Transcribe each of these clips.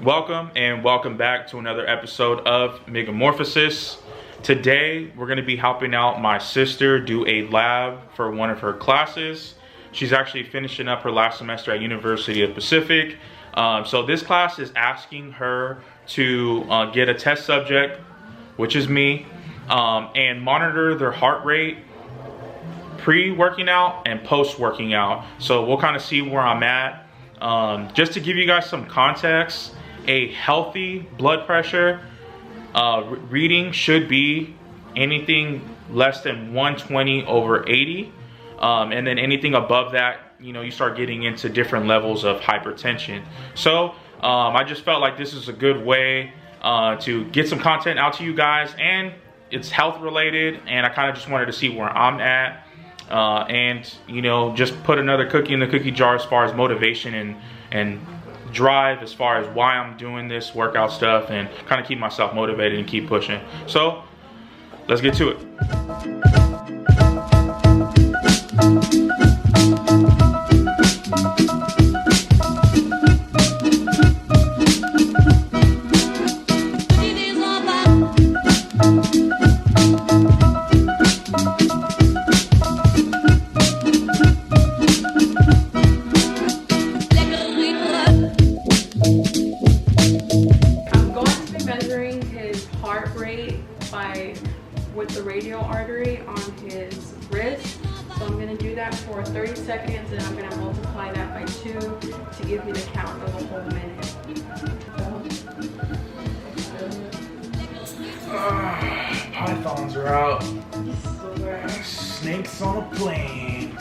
Welcome and welcome back to another episode of Migamorphosis. Today we're going to be helping out my sister do a lab for one of her classes. She's actually finishing up her last semester at University of Pacific. So this class is asking her to get a test subject, which is me, and monitor their heart rate pre-working out and post-working out. So we'll kind of see where I'm at. Just to give you guys some context, a healthy blood pressure reading should be anything less than 120/80. And then anything above that, you know, you start getting into different levels of hypertension. So I just felt like this is a good way to get some content out to you guys, and it's health related, and I kind of just wanted to see where I'm at. And you know, just put another cookie in the cookie jar as far as motivation and drive as far as why I'm doing this workout stuff, and kind of keep myself motivated and keep pushing. So let's get to it. With the radial artery on his wrist. So I'm going to do that for 30 seconds, and I'm going to multiply that by 2 to give me the count of a whole minute. Pythons are out. So Snakes on a plane.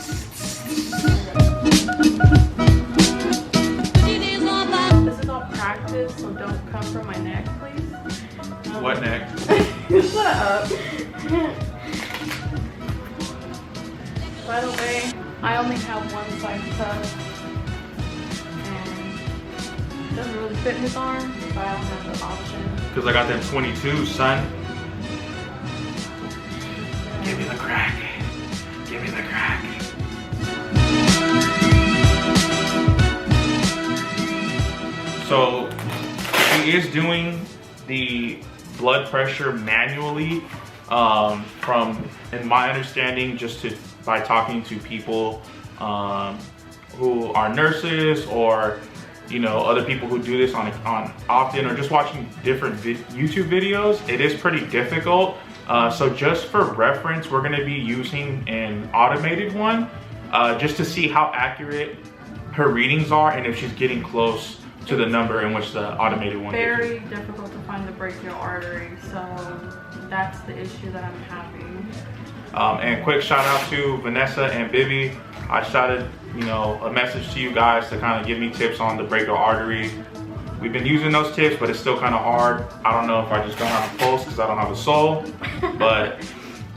this is all practice, so don't come from my neck, please. What neck? Shut up. By the way, I only have one side tucked, and it doesn't really fit his arm, but I don't have the option. Because I got them 22, son. Give me the crack. Give me the crack. So he is doing the blood pressure manually, from, in my understanding, by talking to people who are nurses, or you know, other people who do this on often, or just watching different YouTube videos. It is pretty difficult. So just for reference, we're going to be using an automated one, just to see how accurate her readings are and if she's getting close to the number in which the automated one Very difficult to find the brachial artery, so that's the issue that I'm having. And quick shout out to Vanessa and Bibi. I shouted, you know, a message to you guys to kind of give me tips on the brachial artery. We've been using those tips, but it's still kind of hard. I don't know if I just don't have a pulse because I don't have a soul, but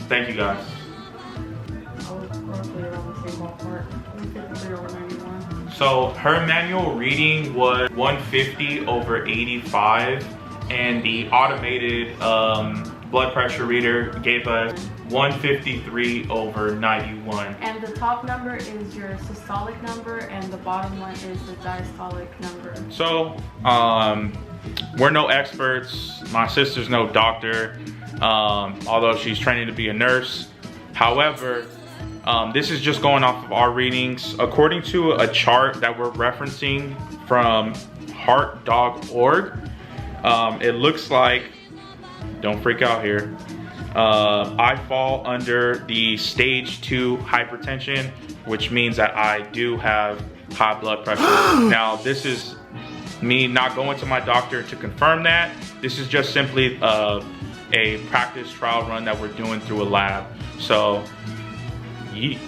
thank you guys. I was roughly around the same ballpark. 153/91. So her manual reading was 150/85, and the automated blood pressure reader gave us 153/91. And the top number is your systolic number, and the bottom one is the diastolic number. So we're no experts. My sister's no doctor, although she's training to be a nurse. However, this is just going off of our readings. According to a chart that we're referencing from heart.org, it looks like, don't freak out here, I fall under the stage 2 hypertension, which means that I do have high blood pressure. Now, this is me not going to my doctor to confirm that. This is just simply a practice trial run that we're doing through a lab. So, yeet.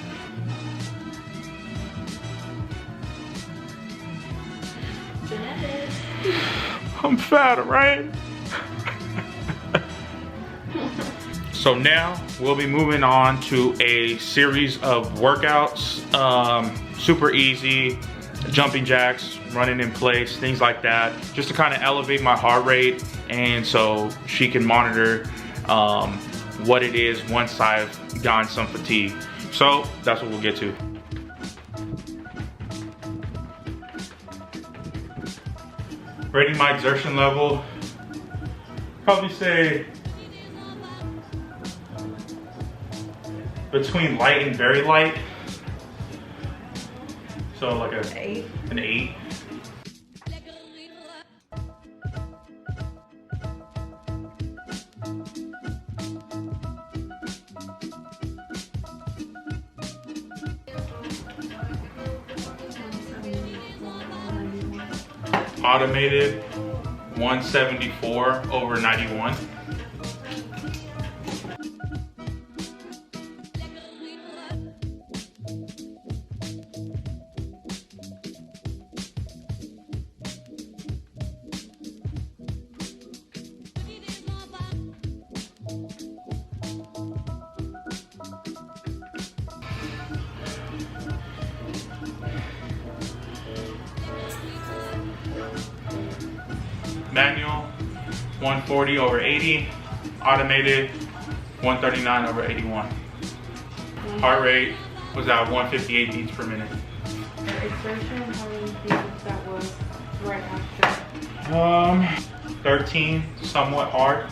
I'm fat, right? So now we'll be moving on to a series of workouts, super easy, jumping jacks, running in place, things like that, just to kind of elevate my heart rate, and so she can monitor what it is once I've gotten some fatigue. So that's what we'll get to. Rating my exertion level, probably say between light and very light. So like an 8. Automated 174 over 91. Manual 140 over 80, automated 139 over 81. Heart rate was at 158 beats per minute. Exertion, how many beats that was right after? 13, somewhat hard.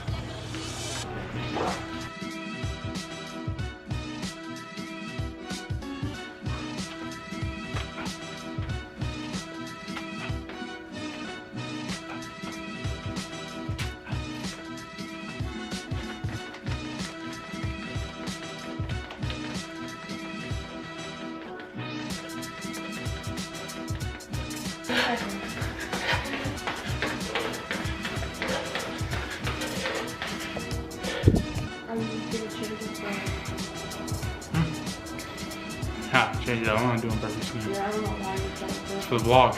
Change it. I want to do on purpose. Yeah, I don't know why you said that. For the vlog.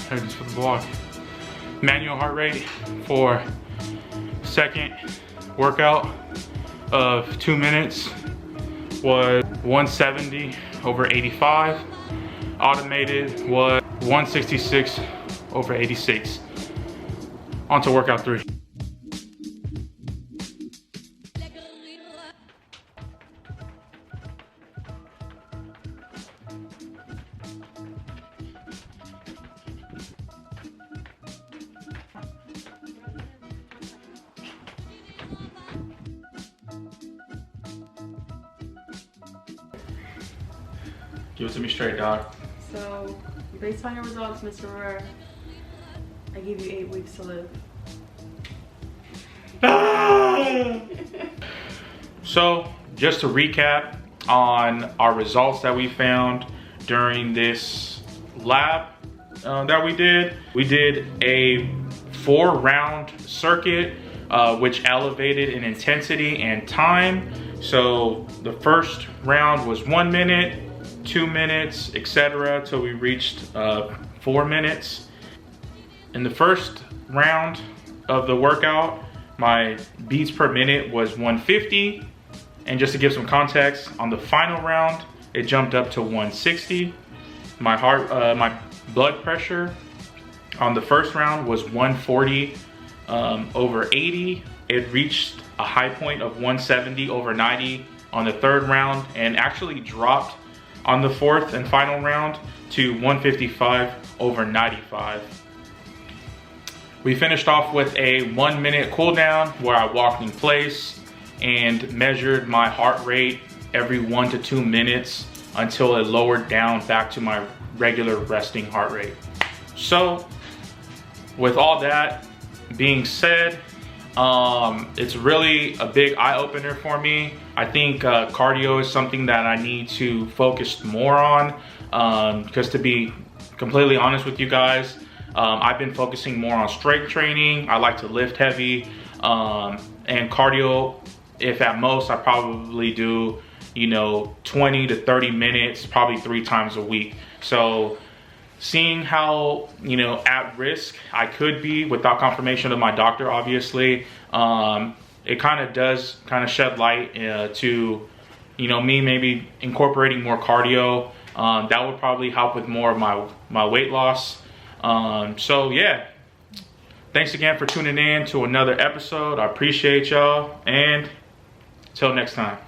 Just for the vlog. Manual heart rate for second workout of 2 minutes was 170 over 85. Automated was 166 over 86. On to workout 3. Give it to me straight, dog. So, based on your results, Mr. Rare, I give you 8 weeks to live. So, just to recap on our results that we found during this lab that we did a 4-round circuit, which elevated in intensity and time. So the first round was 1 minute, 2 minutes, etc. till we reached 4 minutes. In the first round of the workout, my beats per minute was 150. And just to give some context, on the final round, it jumped up to 160. My blood pressure on the first round was 140 over 80. It reached a high point of 170 over 90 on the third round, and actually dropped on the fourth and final round to 155 over 95. We finished off with a 1 minute cool down where I walked in place and measured my heart rate every 1 to 2 minutes until it lowered down back to my regular resting heart rate. So with all that being said, it's really a big eye-opener for me. I think cardio is something that I need to focus more on, because to be completely honest with you guys, I've been focusing more on strength training. I like to lift heavy, and cardio, if at most, I probably do, 20 to 30 minutes, probably 3 times a week. So seeing how, at risk I could be without confirmation of my doctor, obviously, it kind of does shed light to, me maybe incorporating more cardio. That would probably help with more of my weight loss. So yeah, thanks again for tuning in to another episode. I appreciate y'all, and till next time.